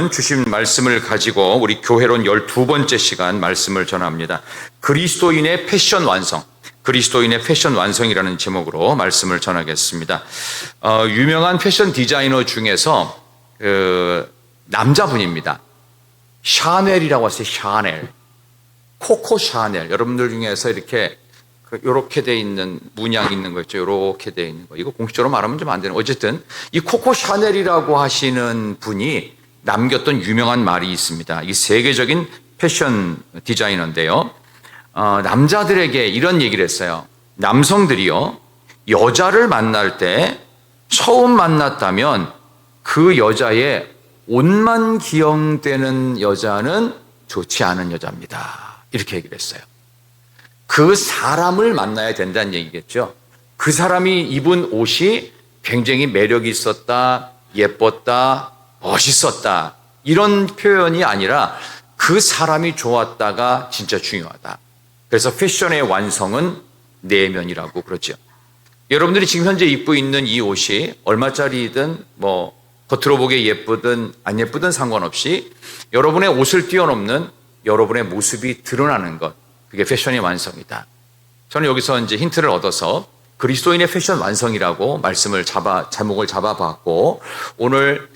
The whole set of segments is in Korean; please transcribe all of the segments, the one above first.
오늘은 주신 말씀을 가지고 우리 교회론 12번째 시간 말씀을 전합니다. 그리스도인의 패션 완성, 그리스도인의 패션 완성이라는 제목으로 말씀을 전하겠습니다. 유명한 패션 디자이너 중에서 남자분입니다. 샤넬이라고 하세요. 샤넬, 코코 샤넬. 여러분들 중에서 이렇게 돼 있는 문양 있는 거 있죠. 이렇게 돼 있는 거. 이거 공식적으로 말하면 좀 안 되는. 어쨌든 이 코코 샤넬이라고 하시는 분이 남겼던 유명한 말이 있습니다. 이 세계적인 패션 디자이너인데요. 남자들에게 이런 얘기를 했어요. 남성들이요, 여자를 만날 때 처음 만났다면 그 여자의 옷만 기억되는 여자는 좋지 않은 여자입니다. 이렇게 얘기를 했어요. 그 사람을 만나야 된다는 얘기겠죠. 그 사람이 입은 옷이 굉장히 매력이 있었다, 예뻤다, 멋있었다, 이런 표현이 아니라 그 사람이 좋았다가 진짜 중요하다. 그래서 패션의 완성은 내면이라고 그러죠. 여러분들이 지금 현재 입고 있는 이 옷이 얼마짜리든 겉으로 보기에 예쁘든 안 예쁘든 상관없이 여러분의 옷을 뛰어넘는 여러분의 모습이 드러나는 것, 그게 패션의 완성이다. 저는 여기서 이제 힌트를 얻어서 그리스도인의 패션 완성이라고 제목을 잡아봤고, 오늘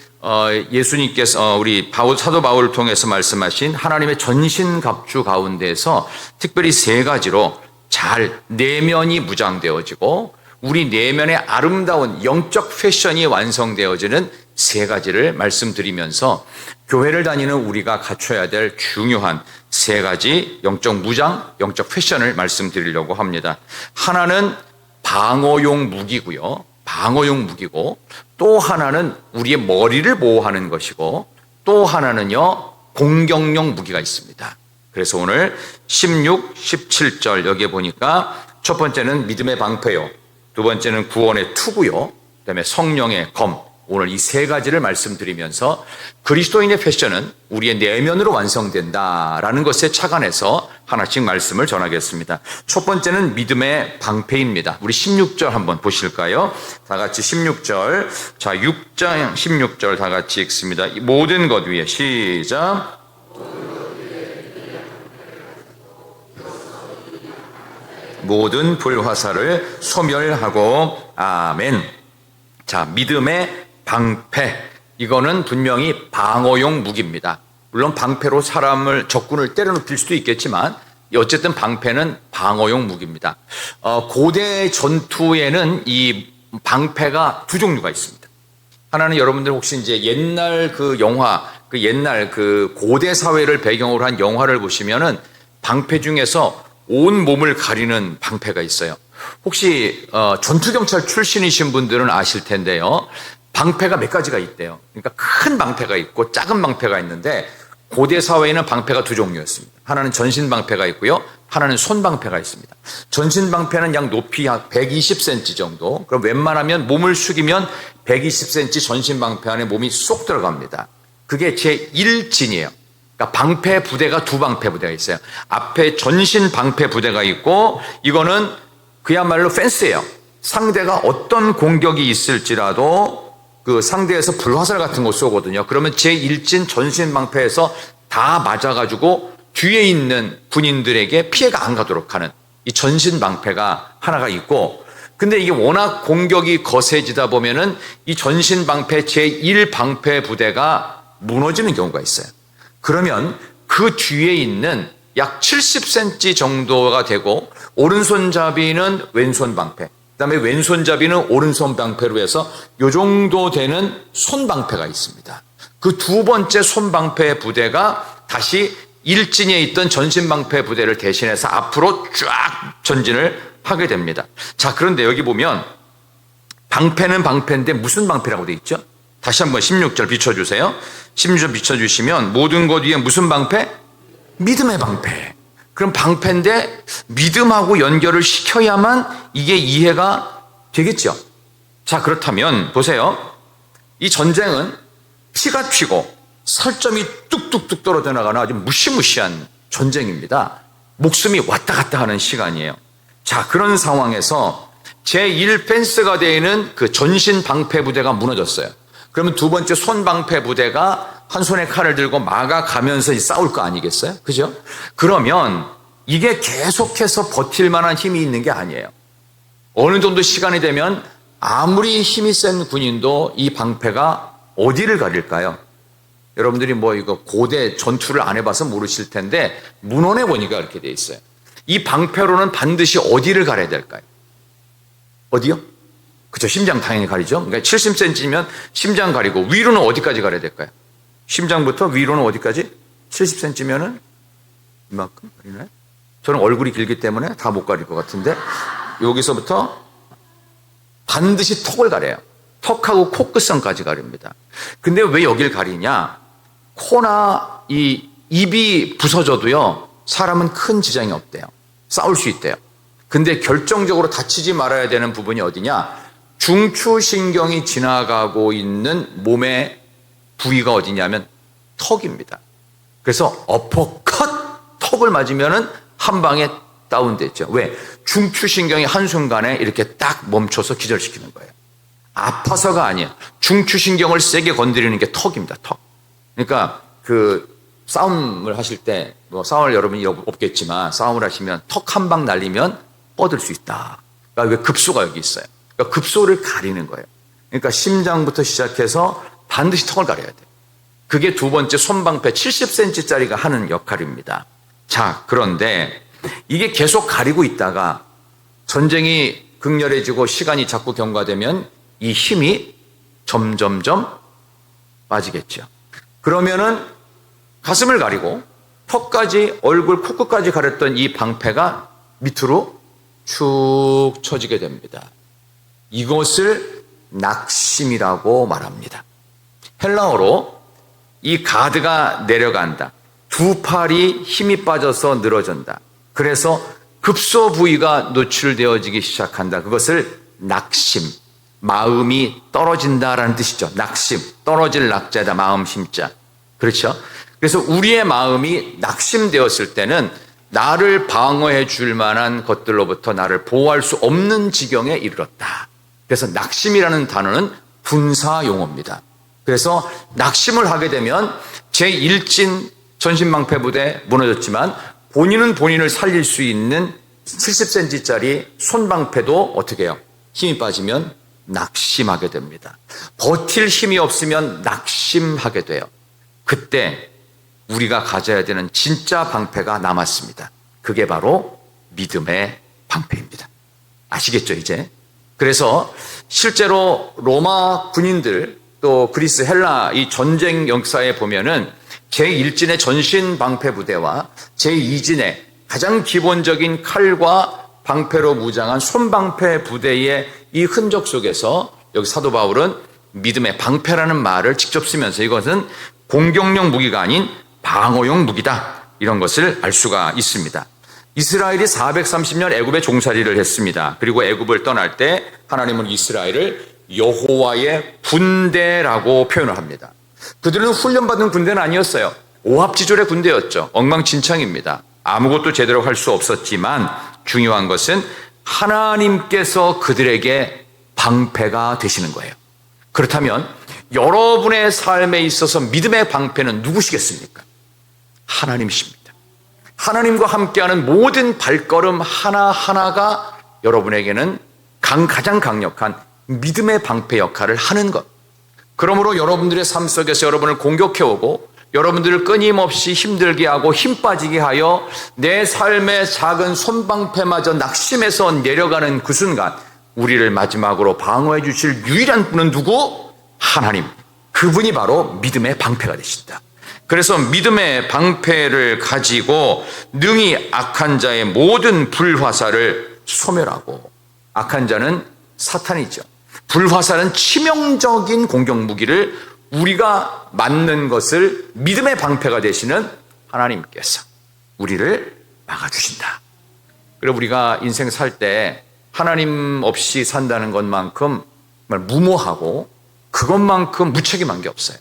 예수님께서 우리 사도 바울을 통해서 말씀하신 하나님의 전신갑주 가운데서 특별히 세 가지로 잘 내면이 무장되어지고 우리 내면의 아름다운 영적 패션이 완성되어지는 세 가지를 말씀드리면서 교회를 다니는 우리가 갖춰야 될 중요한 세 가지 영적 무장, 영적 패션을 말씀드리려고 합니다. 하나는 방어용 무기고요. 방어용 무기고, 또 하나는 우리의 머리를 보호하는 것이고, 또 하나는요, 공격용 무기가 있습니다. 그래서 오늘 16, 17절 여기에 보니까 첫 번째는 믿음의 방패요, 두 번째는 구원의 투구요, 그다음에 성령의 검. 오늘 이 세 가지를 말씀드리면서 그리스도인의 패션은 우리의 내면으로 완성된다라는 것에 착안해서 하나씩 말씀을 전하겠습니다. 첫 번째는 믿음의 방패입니다. 우리 16절 한번 보실까요? 다 같이 16절. 자, 6장 16절 다 같이 읽습니다. 모든 것 위에 시작. 모든 불화살을 소멸하고. 아멘. 자, 믿음의 방패, 이거는 분명히 방어용 무기입니다. 물론 방패로 적군을 때려눕힐 수도 있겠지만 어쨌든 방패는 방어용 무기입니다. 고대 전투에는 이 방패가 두 종류가 있습니다. 하나는 여러분들 혹시 이제 옛날 옛날 고대 사회를 배경으로 한 영화를 보시면은 방패 중에서 온 몸을 가리는 방패가 있어요. 혹시 전투경찰 출신이신 분들은 아실 텐데요. 방패가 몇 가지가 있대요. 그러니까 큰 방패가 있고 작은 방패가 있는데 고대 사회에는 방패가 두 종류였습니다. 하나는 전신 방패가 있고요, 하나는 손 방패가 있습니다. 전신 방패는 약 높이 약 120cm 정도. 그럼 웬만하면 몸을 숙이면 120cm 전신 방패 안에 몸이 쏙 들어갑니다. 그게 제1진이에요. 그러니까 방패 부대가 두 방패 부대가 있어요. 앞에 전신 방패 부대가 있고, 이거는 그야말로 펜스예요. 상대가 어떤 공격이 있을지라도 그 상대에서 불화살 같은 거 쏘거든요. 그러면 제1진 전신 방패에서 다 맞아가지고 뒤에 있는 군인들에게 피해가 안 가도록 하는 이 전신 방패가 하나가 있고, 근데 이게 워낙 공격이 거세지다 보면은 이 전신 방패 제1 방패 부대가 무너지는 경우가 있어요. 그러면 그 뒤에 있는 약 70cm 정도가 되고, 오른손잡이는 왼손 방패, 그다음에 왼손잡이는 오른손 방패로 해서 요 정도 되는 손방패가 있습니다. 그 두 번째 손방패 부대가 다시 1진에 있던 전신방패 부대를 대신해서 앞으로 쫙 전진을 하게 됩니다. 자, 그런데 여기 보면 방패는 방패인데 무슨 방패라고 되어 있죠? 다시 한번 16절 비춰주세요. 16절 비춰주시면 모든 것 위에 무슨 방패? 믿음의 방패. 그럼 방패인데 믿음하고 연결을 시켜야만 이게 이해가 되겠죠. 자, 그렇다면 보세요. 이 전쟁은 피가 튀고 살점이 뚝뚝뚝 떨어져 나가는 아주 무시무시한 전쟁입니다. 목숨이 왔다 갔다 하는 시간이에요. 자, 그런 상황에서 제1 펜스가 되어 있는 그 전신 방패 부대가 무너졌어요. 그러면 두 번째 손방패 부대가 한 손에 칼을 들고 막아가면서 싸울 거 아니겠어요? 그죠? 그러면 이게 계속해서 버틸 만한 힘이 있는 게 아니에요. 어느 정도 시간이 되면 아무리 힘이 센 군인도 이 방패가 어디를 가릴까요? 여러분들이 뭐 이거 고대 전투를 안 해봐서 모르실 텐데 문헌에 보니까 이렇게 돼 있어요. 이 방패로는 반드시 어디를 가려야 될까요? 어디요? 그죠? 심장 당연히 가리죠. 그러니까 70cm면 심장 가리고 위로는 어디까지 가려야 될까요? 심장부터 위로는 어디까지? 70cm면은 이만큼 가리나요? 저는 얼굴이 길기 때문에 다 못 가릴 것 같은데 여기서부터 반드시 턱을 가려요. 턱하고 코끝선까지 가립니다. 근데 왜 여길 가리냐? 코나 이 입이 부서져도요, 사람은 큰 지장이 없대요. 싸울 수 있대요. 근데 결정적으로 다치지 말아야 되는 부분이 어디냐? 중추신경이 지나가고 있는 몸의 부위가 어디냐면 턱입니다. 그래서 어퍼컷 턱을 맞으면은 한 방에 다운됐죠. 왜? 중추신경이 한순간에 이렇게 딱 멈춰서 기절시키는 거예요. 아파서가 아니에요. 중추신경을 세게 건드리는 게 턱입니다. 턱. 그러니까 그 싸움을 하실 때, 뭐 싸움을 여러분이 없겠지만 싸움을 하시면 턱 한 방 날리면 뻗을 수 있다. 그러니까 왜 급소가 여기 있어요. 그러니까 급소를 가리는 거예요. 그러니까 심장부터 시작해서 반드시 턱을 가려야 돼요. 그게 두 번째 손방패 70cm짜리가 하는 역할입니다. 자, 그런데 이게 계속 가리고 있다가 전쟁이 극렬해지고 시간이 자꾸 경과되면 이 힘이 점점점 빠지겠죠. 그러면은 가슴을 가리고 턱까지 얼굴 코끝까지 가렸던 이 방패가 밑으로 축 처지게 됩니다. 이것을 낙심이라고 말합니다. 헬라어로 이 가드가 내려간다. 두 팔이 힘이 빠져서 늘어진다. 그래서 급소 부위가 노출되어지기 시작한다. 그것을 낙심, 마음이 떨어진다라는 뜻이죠. 낙심, 떨어질 낙자다, 마음 심자. 그렇죠? 그래서 우리의 마음이 낙심되었을 때는 나를 방어해 줄 만한 것들로부터 나를 보호할 수 없는 지경에 이르렀다. 그래서 낙심이라는 단어는 군사 용어입니다. 그래서 낙심을 하게 되면 제1진 전신방패 부대 무너졌지만 본인은 본인을 살릴 수 있는 70cm짜리 손방패도 어떻게 해요? 힘이 빠지면 낙심하게 됩니다. 버틸 힘이 없으면 낙심하게 돼요. 그때 우리가 가져야 되는 진짜 방패가 남았습니다. 그게 바로 믿음의 방패입니다. 아시겠죠, 이제? 그래서 실제로 로마 군인들 또 그리스 헬라 이 전쟁 역사에 보면은 제1진의 전신 방패 부대와 제2진의 가장 기본적인 칼과 방패로 무장한 손방패 부대의 이 흔적 속에서 여기 사도 바울은 믿음의 방패라는 말을 직접 쓰면서 이것은 공격용 무기가 아닌 방어용 무기다. 이런 것을 알 수가 있습니다. 이스라엘이 430년 애굽에 종살이를 했습니다. 그리고 애굽을 떠날 때 하나님은 이스라엘을 여호와의 군대라고 표현을 합니다. 그들은 훈련받은 군대는 아니었어요. 오합지졸의 군대였죠. 엉망진창입니다. 아무것도 제대로 할 수 없었지만 중요한 것은 하나님께서 그들에게 방패가 되시는 거예요. 그렇다면 여러분의 삶에 있어서 믿음의 방패는 누구시겠습니까? 하나님이십니다. 하나님과 함께하는 모든 발걸음 하나하나가 여러분에게는 가장 강력한 믿음의 방패 역할을 하는 것. 그러므로 여러분들의 삶 속에서 여러분을 공격해오고 여러분들을 끊임없이 힘들게 하고 힘 빠지게 하여 내 삶의 작은 손방패마저 낙심해서 내려가는 그 순간 우리를 마지막으로 방어해 주실 유일한 분은 누구? 하나님. 그분이 바로 믿음의 방패가 되신다. 그래서 믿음의 방패를 가지고 능히 악한 자의 모든 불화살을 소멸하고, 악한 자는 사탄이죠. 불화살은 치명적인 공격 무기를 우리가 맞는 것을 믿음의 방패가 되시는 하나님께서 우리를 막아주신다. 그리고 우리가 인생 살 때 하나님 없이 산다는 것만큼 정말 무모하고 그것만큼 무책임한 게 없어요.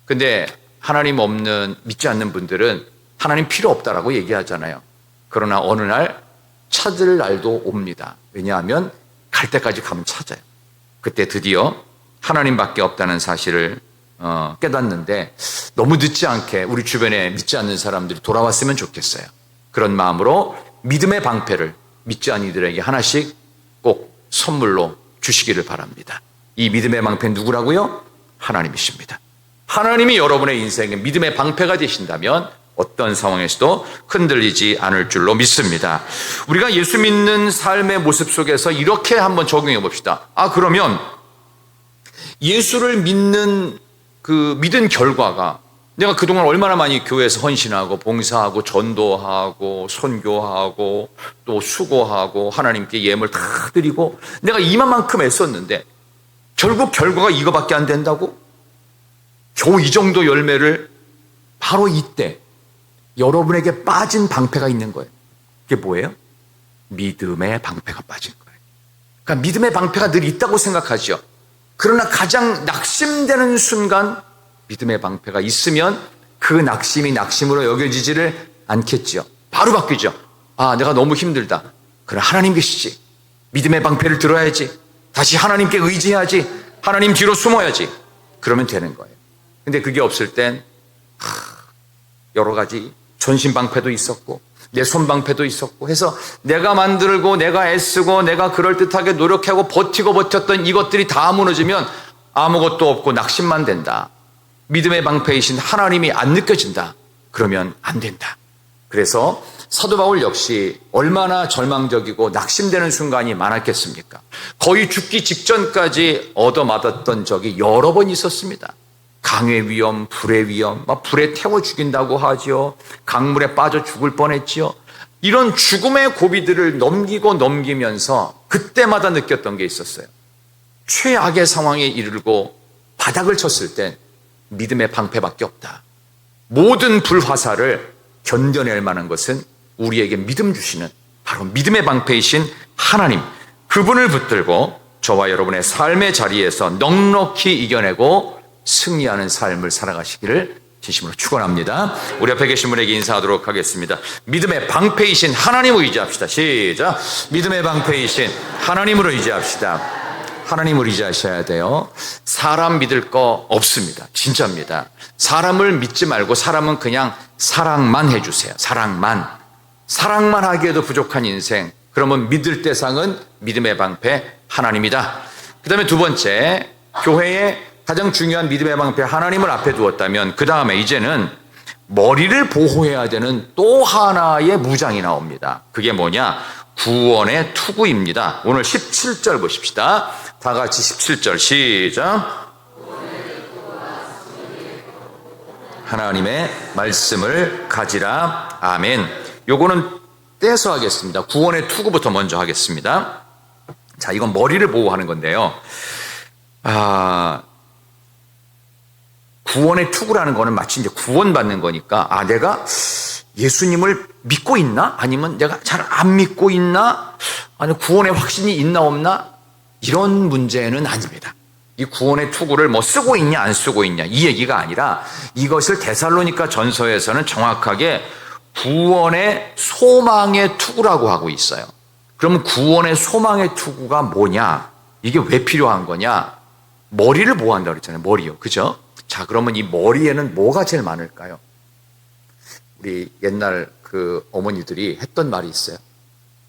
근데 하나님 없는, 믿지 않는 분들은 하나님 필요 없다라고 얘기하잖아요. 그러나 어느 날 찾을 날도 옵니다. 왜냐하면 갈 때까지 가면 찾아요. 그때 드디어 하나님밖에 없다는 사실을 깨닫는데 너무 늦지 않게 우리 주변에 믿지 않는 사람들이 돌아왔으면 좋겠어요. 그런 마음으로 믿음의 방패를 믿지 않는 이들에게 하나씩 꼭 선물로 주시기를 바랍니다. 이 믿음의 방패는 누구라고요? 하나님이십니다. 하나님이 여러분의 인생에 믿음의 방패가 되신다면 어떤 상황에서도 흔들리지 않을 줄로 믿습니다. 우리가 예수 믿는 삶의 모습 속에서 이렇게 한번 적용해 봅시다. 그러면 예수를 믿는 그 믿은 결과가 내가 그동안 얼마나 많이 교회에서 헌신하고 봉사하고 전도하고 선교하고 또 수고하고 하나님께 예물 다 드리고 내가 이만큼 애썼는데 결국 결과가 이거밖에 안 된다고? 겨우 이 정도 열매를 바로 이때 여러분에게 빠진 방패가 있는 거예요. 그게 뭐예요? 믿음의 방패가 빠진 거예요. 그러니까 믿음의 방패가 늘 있다고 생각하죠. 그러나 가장 낙심되는 순간 믿음의 방패가 있으면 그 낙심이 낙심으로 여겨지지를 않겠죠. 바로 바뀌죠. 내가 너무 힘들다. 그래, 하나님 계시지. 믿음의 방패를 들어야지. 다시 하나님께 의지해야지. 하나님 뒤로 숨어야지. 그러면 되는 거예요. 근데 그게 없을 땐 여러 가지 전신 방패도 있었고 내 손 방패도 있었고 해서 내가 만들고 내가 애쓰고 내가 그럴듯하게 노력하고 버티고 버텼던 이것들이 다 무너지면 아무것도 없고 낙심만 된다. 믿음의 방패이신 하나님이 안 느껴진다. 그러면 안 된다. 그래서 사도 바울 역시 얼마나 절망적이고 낙심되는 순간이 많았겠습니까? 거의 죽기 직전까지 얻어맞았던 적이 여러 번 있었습니다. 강의 위험, 불의 위험, 불에 태워 죽인다고 하죠. 강물에 빠져 죽을 뻔했지요. 이런 죽음의 고비들을 넘기면서 그때마다 느꼈던 게 있었어요. 최악의 상황에 이르고 바닥을 쳤을 땐 믿음의 방패밖에 없다. 모든 불화살을 견뎌낼 만한 것은 우리에게 믿음 주시는 바로 믿음의 방패이신 하나님, 그분을 붙들고 저와 여러분의 삶의 자리에서 넉넉히 이겨내고 승리하는 삶을 살아가시기를 진심으로 축원합니다. 우리 앞에 계신 분에게 인사하도록 하겠습니다. 믿음의 방패이신 하나님을 의지합시다. 시작. 믿음의 방패이신 하나님으로 의지합시다. 하나님을 의지하셔야 돼요. 사람 믿을 거 없습니다. 진짜입니다. 사람을 믿지 말고 사람은 그냥 사랑만 해주세요. 사랑만 하기에도 부족한 인생. 그러면 믿을 대상은 믿음의 방패 하나님이다. 그 다음에 두 번째, 교회의 가장 중요한 믿음의 방패 하나님을 앞에 두었다면 그 다음에 이제는 머리를 보호해야 되는 또 하나의 무장이 나옵니다. 그게 뭐냐? 구원의 투구입니다. 오늘 17절 보십시다. 다 같이 17절 시작. 하나님의 말씀을 가지라. 아멘. 요거는 떼서 하겠습니다. 구원의 투구부터 먼저 하겠습니다. 자, 이건 머리를 보호하는 건데요. 구원의 투구라는 거는 마치 이제 구원받는 거니까, 내가 예수님을 믿고 있나? 아니면 내가 잘 안 믿고 있나? 아니면 구원의 확신이 있나 없나? 이런 문제는 아닙니다. 이 구원의 투구를 쓰고 있냐 안 쓰고 있냐 이 얘기가 아니라 이것을 데살로니가 전서에서는 정확하게 구원의 소망의 투구라고 하고 있어요. 그러면 구원의 소망의 투구가 뭐냐? 이게 왜 필요한 거냐? 머리를 보호한다고 그랬잖아요. 머리요. 그죠? 자, 그러면 이 머리에는 뭐가 제일 많을까요? 우리 옛날 그 어머니들이 했던 말이 있어요.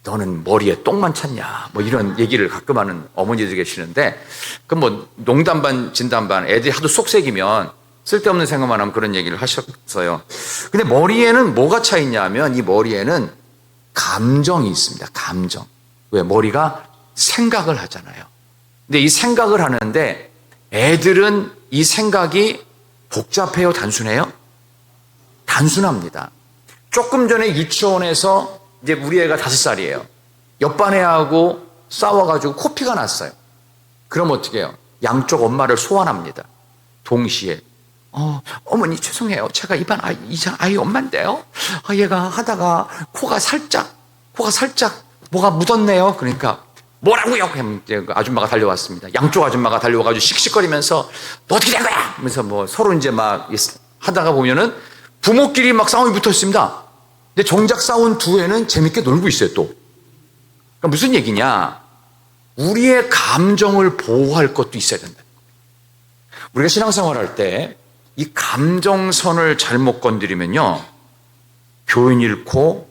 너는 머리에 똥만 찼냐? 이런 얘기를 가끔 하는 어머니들 계시는데, 농담 반 진담 반 애들이 하도 속색이면 쓸데없는 생각만 하면 그런 얘기를 하셨어요. 근데 머리에는 뭐가 차 있냐면 이 머리에는 감정이 있습니다. 감정. 왜? 머리가 생각을 하잖아요. 근데 이 생각을 하는데 애들은 이 생각이 복잡해요? 단순해요? 단순합니다. 조금 전에 유치원에서 이제 우리 애가 5살이에요. 옆반 애하고 싸워가지고 코피가 났어요. 그럼 어떻게 해요? 양쪽 엄마를 소환합니다. 동시에. 어머니 죄송해요. 제가 이반 아이 엄마인데요. 얘가 하다가 코가 살짝 뭐가 묻었네요. 그러니까 뭐라고요? 아줌마가 달려왔습니다. 양쪽 아줌마가 달려와가지고 씩씩거리면서 너 어떻게 된 거야? 하면서 서로 이제 막 하다가 보면은 부모끼리 막 싸움이 붙어 있습니다. 근데 정작 싸운 두 애는 재밌게 놀고 있어요, 또. 그러니까 무슨 얘기냐? 우리의 감정을 보호할 것도 있어야 된다. 우리가 신앙생활할 때 이 감정선을 잘못 건드리면요, 교인 잃고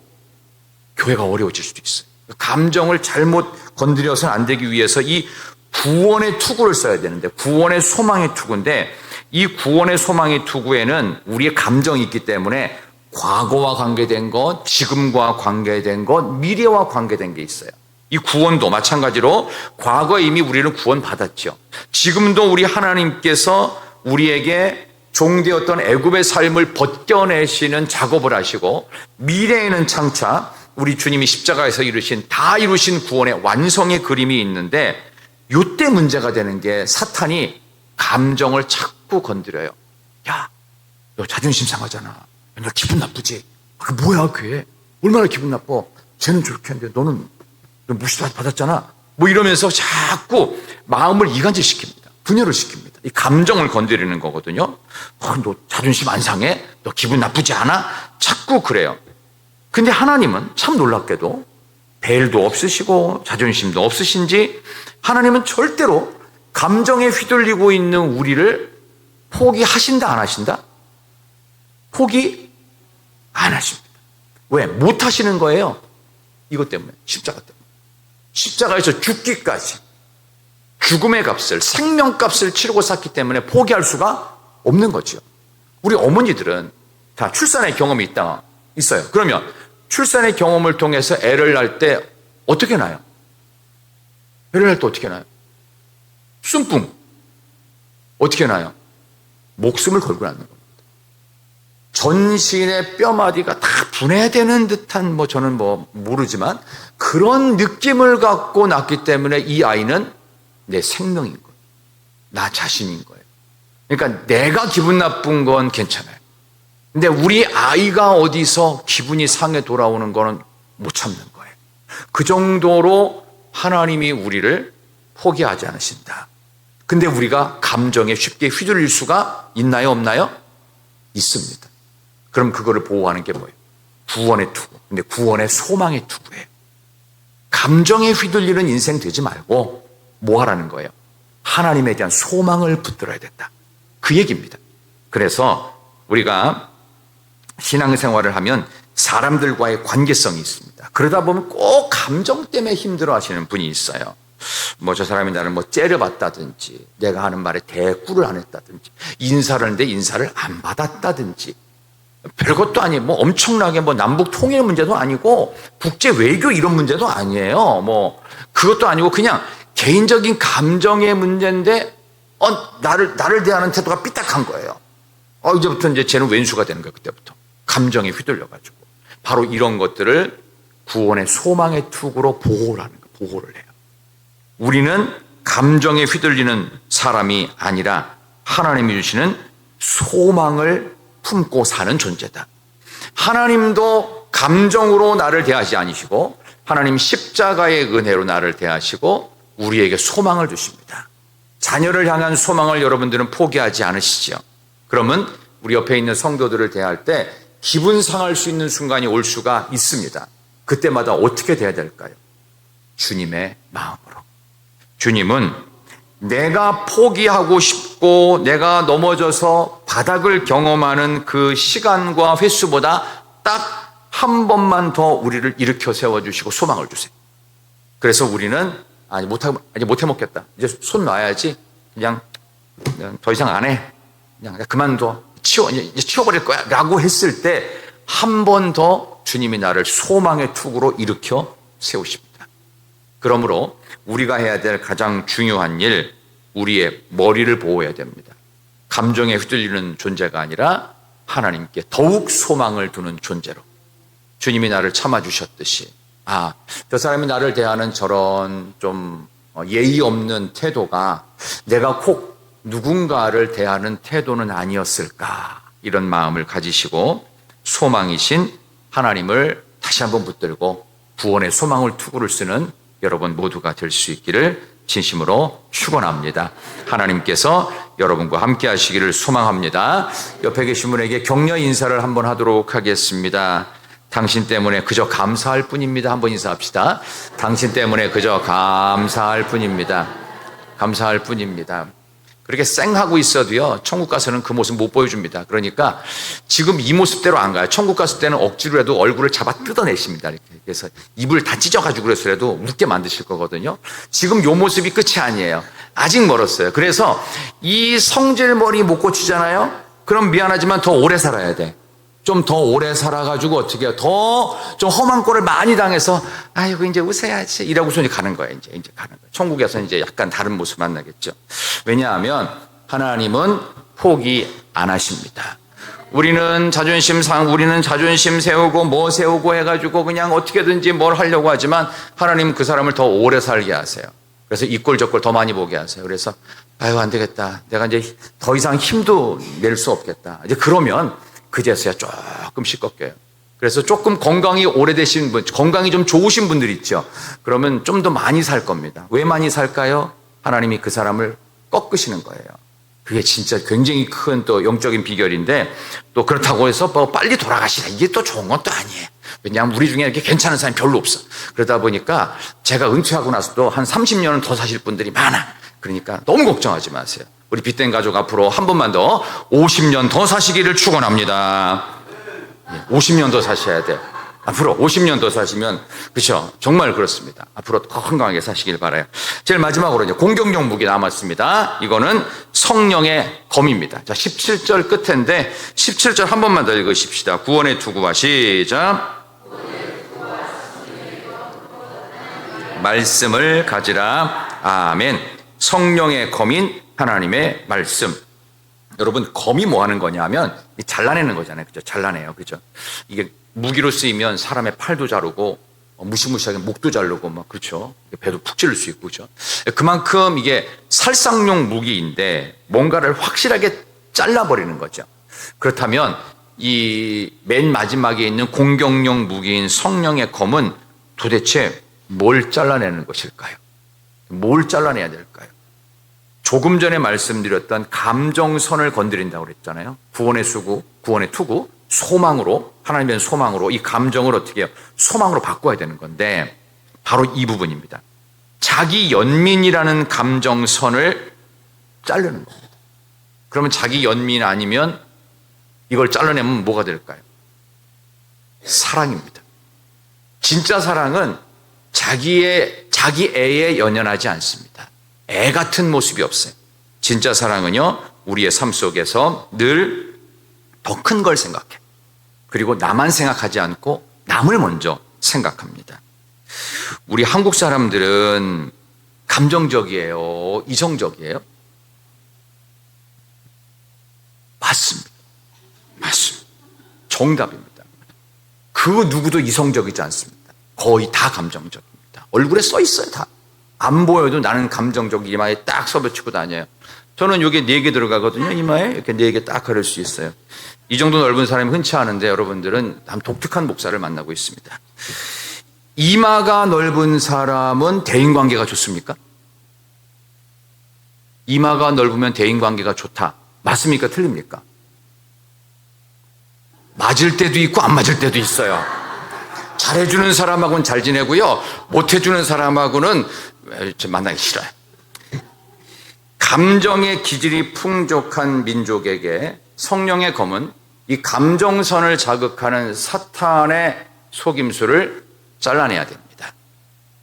교회가 어려워질 수도 있어요. 감정을 잘못 건드려서는 안 되기 위해서 이 구원의 투구를 써야 되는데, 구원의 소망의 투구인데, 이 구원의 소망의 투구에는 우리의 감정이 있기 때문에 과거와 관계된 것, 지금과 관계된 것, 미래와 관계된 게 있어요. 이 구원도 마찬가지로 과거에 이미 우리는 구원받았죠. 지금도 우리 하나님께서 우리에게 종되었던 애굽의 삶을 벗겨내시는 작업을 하시고, 미래에는 장차 우리 주님이 십자가에서 다 이루신 구원의 완성의 그림이 있는데, 이때 문제가 되는 게 사탄이 감정을 자꾸 건드려요. 야, 너 자존심 상하잖아. 너 기분 나쁘지? 그게 뭐야, 그게? 얼마나 기분 나빠? 쟤는 저렇게 했는데 너는 무시받았잖아. 뭐 이러면서 자꾸 마음을 이간질시킵니다. 분열을 시킵니다. 이 감정을 건드리는 거거든요. 너 자존심 안 상해? 너 기분 나쁘지 않아? 자꾸 그래요. 근데 하나님은 참 놀랍게도 벨도 없으시고 자존심도 없으신지, 하나님은 절대로 감정에 휘둘리고 있는 우리를 포기하신다, 안 하신다? 포기 안 하십니다. 왜? 못 하시는 거예요. 이것 때문에, 십자가 때문에. 십자가에서 죽기까지 죽음의 값을, 생명값을 치르고 샀기 때문에 포기할 수가 없는 거죠. 우리 어머니들은 다 출산의 경험이 있어요. 그러면 출산의 경험을 통해서 애를 낳을 때 어떻게 낳아요? 애를 낳을 때 어떻게 낳아요? 순풍. 어떻게 낳아요? 목숨을 걸고 낳는 겁니다. 전신의 뼈마디가 다 분해되는 듯한, 저는 모르지만 그런 느낌을 갖고 낳기 때문에 이 아이는 내 생명인 거예요. 나 자신인 거예요. 그러니까 내가 기분 나쁜 건 괜찮아요. 근데 우리 아이가 어디서 기분이 상해 돌아오는 거는 못 참는 거예요. 그 정도로 하나님이 우리를 포기하지 않으신다. 근데 우리가 감정에 쉽게 휘둘릴 수가 있나요, 없나요? 있습니다. 그럼 그거를 보호하는 게 뭐예요? 구원의 투구. 근데 구원의 소망의 투구예요. 감정에 휘둘리는 인생 되지 말고 뭐 하라는 거예요? 하나님에 대한 소망을 붙들어야 된다. 그 얘기입니다. 그래서 우리가 신앙생활을 하면 사람들과의 관계성이 있습니다. 그러다 보면 꼭 감정 때문에 힘들어 하시는 분이 있어요. 저 사람이 나를 째려봤다든지, 내가 하는 말에 대꾸를 안 했다든지, 인사를 하는데 인사를 안 받았다든지, 별것도 아니에요. 엄청나게 남북 통일 문제도 아니고, 국제 외교 이런 문제도 아니에요. 그것도 아니고, 그냥 개인적인 감정의 문제인데, 나를 대하는 태도가 삐딱한 거예요. 이제부터 쟤는 왼수가 되는 거예요, 그때부터. 감정에 휘둘려가지고. 바로 이런 것들을 구원의 소망의 투구로 보호를 하는 거예요. 보호를 해요. 우리는 감정에 휘둘리는 사람이 아니라 하나님이 주시는 소망을 품고 사는 존재다. 하나님도 감정으로 나를 대하지 않으시고, 하나님 십자가의 은혜로 나를 대하시고 우리에게 소망을 주십니다. 자녀를 향한 소망을 여러분들은 포기하지 않으시죠? 그러면 우리 옆에 있는 성도들을 대할 때 기분 상할 수 있는 순간이 올 수가 있습니다. 그때마다 어떻게 돼야 될까요? 주님의 마음으로. 주님은 내가 포기하고 싶고 내가 넘어져서 바닥을 경험하는 그 시간과 횟수보다 딱 한 번만 더 우리를 일으켜 세워주시고 소망을 주세요. 그래서 우리는 아직 못해 먹겠다. 이제 손 놔야지. 그냥 더 이상 안 해. 그냥 그만둬. 이제 치워버릴 거야. 라고 했을 때 한 번 더 주님이 나를 소망의 투구로 일으켜 세우십니다. 그러므로 우리가 해야 될 가장 중요한 일, 우리의 머리를 보호해야 됩니다. 감정에 휘둘리는 존재가 아니라 하나님께 더욱 소망을 두는 존재로. 주님이 나를 참아주셨듯이, 저 사람이 나를 대하는 저런 좀 예의 없는 태도가 내가 꼭 누군가를 대하는 태도는 아니었을까, 이런 마음을 가지시고 소망이신 하나님을 다시 한번 붙들고 구원의 소망을 투구를 쓰는 여러분 모두가 될 수 있기를 진심으로 축원합니다. 하나님께서 여러분과 함께 하시기를 소망합니다. 옆에 계신 분에게 격려 인사를 한번 하도록 하겠습니다. 당신 때문에 그저 감사할 뿐입니다. 한번 인사합시다. 당신 때문에 그저 감사할 뿐입니다. 감사할 뿐입니다. 그렇게 쌩하고 있어도요, 천국 가서는 그 모습 못 보여줍니다. 그러니까 지금 이 모습대로 안 가요. 천국 갔을 때는 억지로라도 얼굴을 잡아 뜯어내십니다. 이렇게. 그래서 입을 다 찢어가지고 그래서라도 웃게 만드실 거거든요. 지금 요 모습이 끝이 아니에요. 아직 멀었어요. 그래서 이 성질머리 못 고치잖아요? 그럼 미안하지만 더 오래 살아야 돼. 좀 더 오래 살아가지고 어떻게 해요? 더 좀 험한 꼴을 많이 당해서 아이고 이제 웃어야지 이라고서 이제 가는 거예요. 이제 가는 거예요. 천국에서 이제 약간 다른 모습 만나겠죠. 왜냐하면 하나님은 포기 안 하십니다. 우리는 자존심 세우고 뭐 세우고 해가지고 그냥 어떻게든지 뭘 하려고 하지만 하나님 그 사람을 더 오래 살게 하세요. 그래서 이 꼴 저 꼴 더 많이 보게 하세요. 그래서 아유 안 되겠다. 내가 이제 더 이상 힘도 낼 수 없겠다. 이제 그러면 그제서야 조금씩 꺾여요. 그래서 조금 건강이 오래되신 분, 건강이 좀 좋으신 분들 있죠. 그러면 좀 더 많이 살 겁니다. 왜 많이 살까요? 하나님이 그 사람을 꺾으시는 거예요. 그게 진짜 굉장히 큰 또 영적인 비결인데 또 그렇다고 해서 뭐 빨리 돌아가시라. 이게 또 좋은 것도 아니에요. 왜냐하면 우리 중에 이렇게 괜찮은 사람이 별로 없어. 그러다 보니까 제가 은퇴하고 나서도 한 30년은 더 사실 분들이 많아. 그러니까 너무 걱정하지 마세요. 우리 빛된 가족 앞으로 한 번만 더 50년 더 사시기를 축원합니다. 50년 더 사셔야 돼요. 앞으로 50년 더 사시면, 그렇죠? 정말 그렇습니다. 앞으로 더 건강하게 사시길 바라요. 제일 마지막으로 이제 공격용 무기 남았습니다. 이거는 성령의 검입니다. 자, 17절 끝인데 17절 한 번만 더 읽으십시다. 구원의 투구와 시작. 말씀을 가지라. 아멘. 성령의 검인 하나님의 말씀. 여러분, 검이 뭐 하는 거냐면 잘라내는 거잖아요. 그죠? 잘라내요. 그죠? 이게 무기로 쓰이면 사람의 팔도 자르고 무시무시하게 목도 자르고 막 그렇죠. 배도 푹 찔릴 수 있고 그죠. 그만큼 이게 살상용 무기인데 뭔가를 확실하게 잘라버리는 거죠. 그렇다면 이 맨 마지막에 있는 공격용 무기인 성령의 검은 도대체 뭘 잘라내는 것일까요? 뭘 잘라내야 될까요? 조금 전에 말씀드렸던 감정선을 건드린다고 그랬잖아요. 구원의 수구, 구원의 투구, 소망으로, 하나님의 소망으로 이 감정을 어떻게 해요? 소망으로 바꿔야 되는 건데 바로 이 부분입니다. 자기 연민이라는 감정선을 자르는 겁니다. 그러면 자기 연민 아니면 이걸 잘라내면 뭐가 될까요? 사랑입니다. 진짜 사랑은 자기 애에 연연하지 않습니다. 애 같은 모습이 없어요. 진짜 사랑은요, 우리의 삶 속에서 늘 더 큰 걸 생각해. 그리고 나만 생각하지 않고 남을 먼저 생각합니다. 우리 한국 사람들은 감정적이에요? 이성적이에요? 맞습니다. 정답입니다. 그 누구도 이성적이지 않습니다. 거의 다 감정적입니다. 얼굴에 써 있어요, 다. 안 보여도 나는 감정적 이마에 딱 써붙이고 다녀요. 저는 여기에 4개 들어가거든요. 이마에 이렇게 4개 딱 걸을 수 있어요. 이 정도 넓은 사람이 흔치 않은데 여러분들은 참 독특한 목사를 만나고 있습니다. 이마가 넓은 사람은 대인관계가 좋습니까? 이마가 넓으면 대인관계가 좋다. 맞습니까? 틀립니까? 맞을 때도 있고 안 맞을 때도 있어요. 잘해주는 사람하고는 잘 지내고요. 못해주는 사람하고는 만나기 싫어요. 감정의 기질이 풍족한 민족에게 성령의 검은 이 감정선을 자극하는 사탄의 속임수를 잘라내야 됩니다.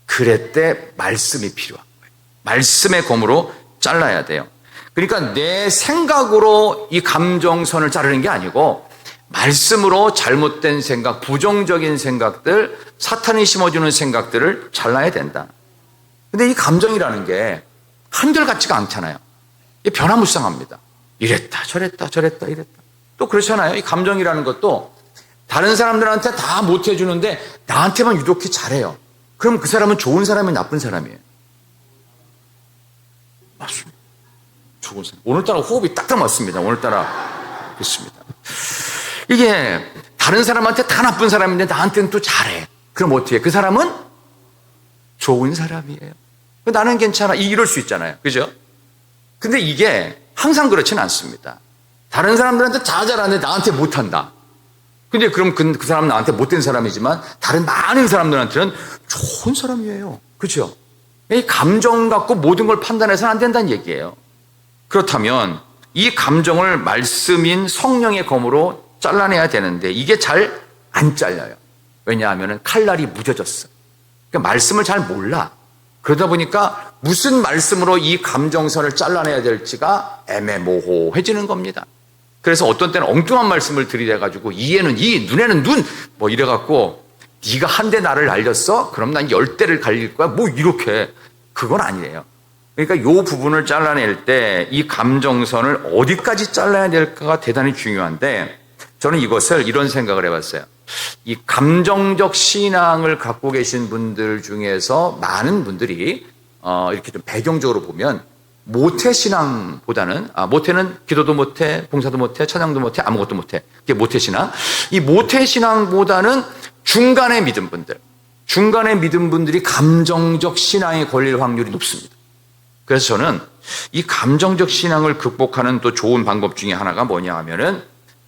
그랬때 말씀이 필요한 거예요. 말씀의 검으로 잘라야 돼요. 그러니까 내 생각으로 이 감정선을 자르는 게 아니고 말씀으로 잘못된 생각, 부정적인 생각들, 사탄이 심어주는 생각들을 잘라야 된다. 근데 이 감정이라는 게 한결같지가 않잖아요. 이게 변화무쌍합니다. 이랬다 저랬다 이랬다. 또 그렇잖아요. 이 감정이라는 것도 다른 사람들한테 다 못해주는데 나한테만 유독히 잘해요. 그럼 그 사람은 좋은 사람이에요, 나쁜 사람이에요? 맞습니다. 좋은 사람. 오늘따라 호흡이 딱딱 맞습니다. 오늘따라 그렇습니다. 이게 다른 사람한테 다 나쁜 사람인데 나한테는 또 잘해. 그럼 어떻게 해? 그 사람은 좋은 사람이에요. 나는 괜찮아. 이럴 수 있잖아요. 그죠? 근데 이게 항상 그렇지는 않습니다. 다른 사람들한테 다 잘하는데 나한테 못한다. 근데 그럼 그 사람은 나한테 못된 사람이지만 다른 많은 사람들한테는 좋은 사람이에요. 그죠? 이 감정 갖고 모든 걸 판단해서는 안 된다는 얘기예요. 그렇다면 이 감정을 말씀인 성령의 검으로 잘라내야 되는데 이게 잘 안 잘려요. 왜냐하면 칼날이 무뎌졌어. 그러니까 말씀을 잘 몰라. 그러다 보니까 무슨 말씀으로 이 감정선을 잘라내야 될지가 애매모호해지는 겁니다. 그래서 어떤 때는 엉뚱한 말씀을 들이대가지고 이에는 이, 눈에는 눈, 뭐 이래갖고 네가 한 대 나를 날렸어? 그럼 난 10대를 갈릴 거야? 뭐 이렇게. 그건 아니에요. 그러니까 이 부분을 잘라낼 때 이 감정선을 어디까지 잘라야 될까가 대단히 중요한데 저는 이것을 이런 생각을 해봤어요. 이 감정적 신앙을 갖고 계신 분들 중에서 많은 분들이 이렇게 좀 배경적으로 보면 모태신앙보다는 모태는 기도도 못해, 봉사도 못해, 찬양도 못해, 아무것도 못해. 이게 모태신앙. 이 모태신앙보다는 중간에 믿은 분들이 감정적 신앙에 걸릴 확률이 높습니다. 그래서 저는 이 감정적 신앙을 극복하는 또 좋은 방법 중에 하나가 뭐냐 하면은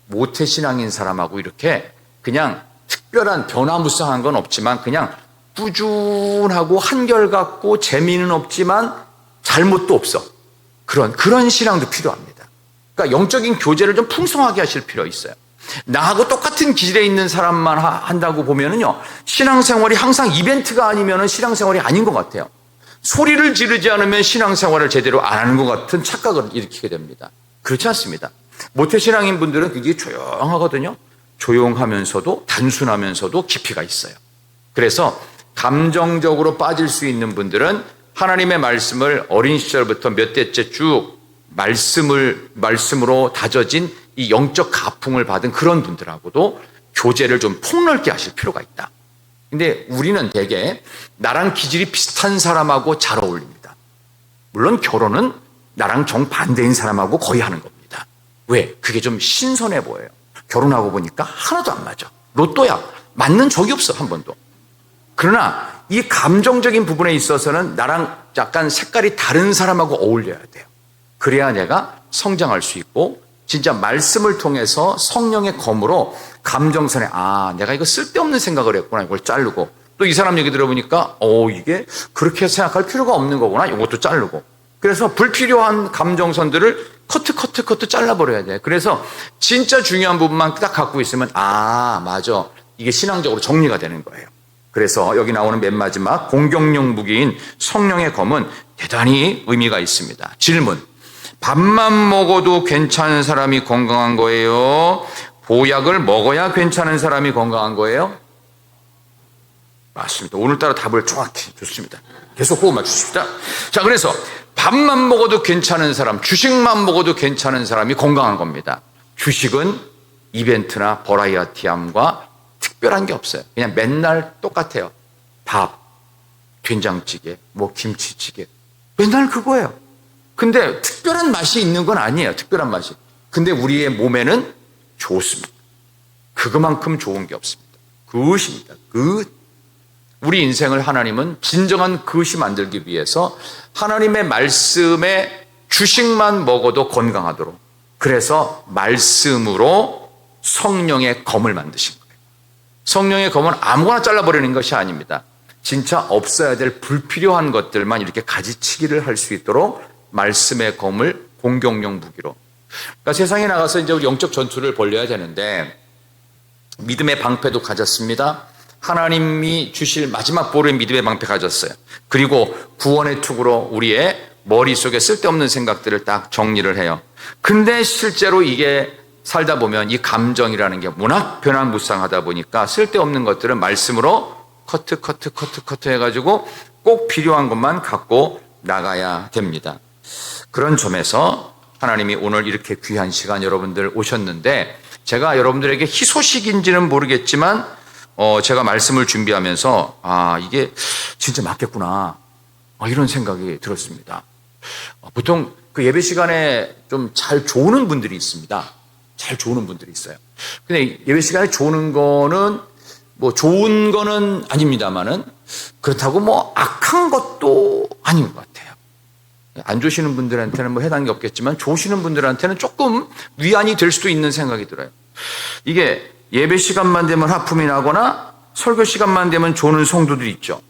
모태신앙인 사람하고 이렇게 그냥 특별한 변화무쌍한 건 없지만 그냥 꾸준하고 한결같고 재미는 없지만 잘못도 없어. 그런 신앙도 필요합니다. 그러니까 영적인 교제를 좀 풍성하게 하실 필요 있어요. 나하고 똑같은 길에 있는 사람만 한다고 보면은요, 신앙생활이 항상 이벤트가 아니면은 신앙생활이 아닌 것 같아요. 소리를 지르지 않으면 신앙생활을 제대로 안 하는 것 같은 착각을 일으키게 됩니다. 그렇지 않습니다. 모태신앙인 분들은 굉장히 조용하거든요. 조용하면서도 단순하면서도 깊이가 있어요. 그래서 감정적으로 빠질 수 있는 분들은 하나님의 말씀을 어린 시절부터 몇 대째 쭉 말씀으로 다져진 이 영적 가풍을 받은 그런 분들하고도 교제를 좀 폭넓게 하실 필요가 있다. 근데 우리는 되게 나랑 기질이 비슷한 사람하고 잘 어울립니다. 물론 결혼은 나랑 정반대인 사람하고 거의 하는 겁니다. 왜? 그게 좀 신선해 보여요. 결혼하고 보니까 하나도 안 맞아. 로또야. 맞는 적이 없어, 한 번도. 그러나 이 감정적인 부분에 있어서는 나랑 약간 색깔이 다른 사람하고 어울려야 돼요. 그래야 내가 성장할 수 있고 진짜 말씀을 통해서 성령의 검으로 감정선에 내가 이거 쓸데없는 생각을 했구나. 이걸 자르고 또 이 사람 얘기 들어보니까 이게 그렇게 생각할 필요가 없는 거구나. 이것도 자르고 그래서 불필요한 감정선들을 커트 잘라버려야 돼. 그래서 진짜 중요한 부분만 딱 갖고 있으면 맞아. 이게 신앙적으로 정리가 되는 거예요. 그래서 여기 나오는 맨 마지막 공격용 무기인 성령의 검은 대단히 의미가 있습니다. 질문. 밥만 먹어도 괜찮은 사람이 건강한 거예요? 보약을 먹어야 괜찮은 사람이 건강한 거예요? 맞습니다. 오늘따라 답을 정확히 좋습니다. 계속 호흡 맞추십시다. 자, 그래서 밥만 먹어도 괜찮은 사람, 주식만 먹어도 괜찮은 사람이 건강한 겁니다. 주식은 이벤트나 버라이어티함과 특별한 게 없어요. 그냥 맨날 똑같아요. 밥, 된장찌개, 김치찌개. 맨날 그거예요. 근데 특별한 맛이 있는 건 아니에요. 특별한 맛이. 근데 우리의 몸에는 좋습니다. 그것만큼 좋은 게 없습니다. 그것입니다. 우리 인생을 하나님은 진정한 그것이 만들기 위해서 하나님의 말씀에 주식만 먹어도 건강하도록 그래서 말씀으로 성령의 검을 만드신 거예요. 성령의 검은 아무거나 잘라버리는 것이 아닙니다. 진짜 없어야 될 불필요한 것들만 이렇게 가지치기를 할 수 있도록 말씀의 검을 공격용 무기로. 그러니까 세상에 나가서 이제 우리 영적 전투를 벌려야 되는데 믿음의 방패도 가졌습니다. 하나님이 주실 마지막 보루의 믿음의 방패 가졌어요. 그리고 구원의 투구로 우리의 머릿속에 쓸데없는 생각들을 딱 정리를 해요. 근데 실제로 이게 살다 보면 이 감정이라는 게 워낙 변화무쌍하다 보니까 쓸데없는 것들은 말씀으로 커트 해가지고 꼭 필요한 것만 갖고 나가야 됩니다. 그런 점에서 하나님이 오늘 이렇게 귀한 시간 여러분들 오셨는데 제가 여러분들에게 희소식인지는 모르겠지만 제가 말씀을 준비하면서 이게 진짜 맞겠구나 이런 생각이 들었습니다. 보통 그 예배 시간에 좀 잘 조는 분들이 있습니다. 잘 조는 분들이 있어요. 근데 예배 시간에 조는 거는 좋은 거는 아닙니다만은 그렇다고 악한 것도 아닌 것 같아요. 안 조시는 분들한테는 해당이 없겠지만 조시는 분들한테는 조금 위안이 될 수도 있는 생각이 들어요. 이게 예배 시간만 되면 하품이 나거나 설교 시간만 되면 조는 성도들이 있죠.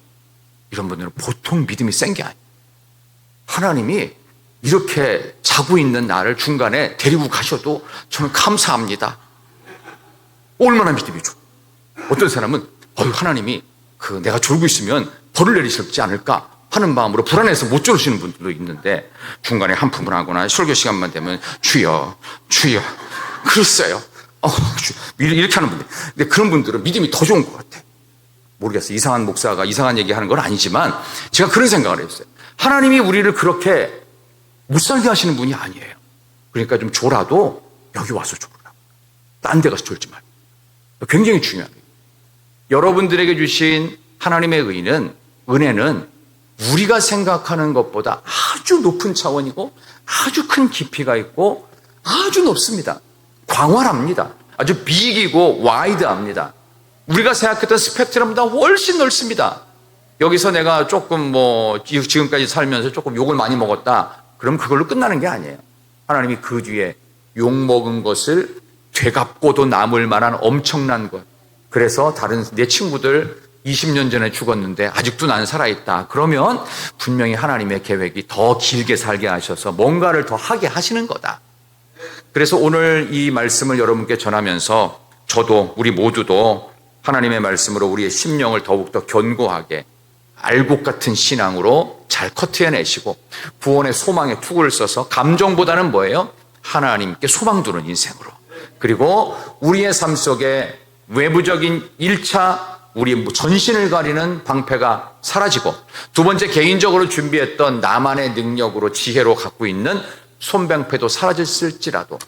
이런 분들은 보통 믿음이 센 게 아니에요. 하나님이 이렇게 자고 있는 나를 중간에 데리고 가셔도 저는 감사합니다. 얼마나 믿음이 좋아. 어떤 사람은 하나님이 내가 졸고 있으면 벌을 내리실지 않을까 하는 마음으로 불안해서 못 졸으시는 분들도 있는데, 중간에 한품을 하거나 설교 시간만 되면 주여 주여 그랬어요. 이렇게 하는 분들. 근데 그런 분들은 믿음이 더 좋은 것 같아. 모르겠어요. 이상한 목사가 이상한 얘기하는 건 아니지만 제가 그런 생각을 했어요. 하나님이 우리를 그렇게 못 살게 하시는 분이 아니에요. 그러니까 좀 졸아도 여기 와서 졸으라. 딴 데 가서 졸지 말고. 굉장히 중요한 거예요. 여러분들에게 주신 하나님의 은혜는 우리가 생각하는 것보다 아주 높은 차원이고 아주 큰 깊이가 있고 아주 높습니다. 광활합니다. 아주 빅이고 와이드합니다. 우리가 생각했던 스펙트럼보다 훨씬 넓습니다. 여기서 내가 조금 지금까지 살면서 조금 욕을 많이 먹었다, 그럼 그걸로 끝나는 게 아니에요. 하나님이 그 뒤에 욕 먹은 것을 되갚고도 남을 만한 엄청난 것. 그래서 내 친구들 20년 전에 죽었는데 아직도 난 살아있다. 그러면 분명히 하나님의 계획이 더 길게 살게 하셔서 뭔가를 더 하게 하시는 거다. 그래서 오늘 이 말씀을 여러분께 전하면서 저도, 우리 모두도 하나님의 말씀으로 우리의 심령을 더욱더 견고하게 알곡 같은 신앙으로 잘 커트해내시고 구원의 소망의 투구를 써서 감정보다는 뭐예요? 하나님께 소망 두는 인생으로, 그리고 우리의 삶 속에 외부적인 1차 우리 전신을 가리는 방패가 사라지고, 두 번째 개인적으로 준비했던 나만의 능력으로 지혜로 갖고 있는 손방패도 사라졌을지라도,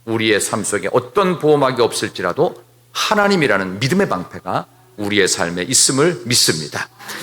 우리의 삶 속에 어떤 보호막이 없을지라도 하나님이라는 믿음의 방패가 우리의 삶에 있음을 믿습니다.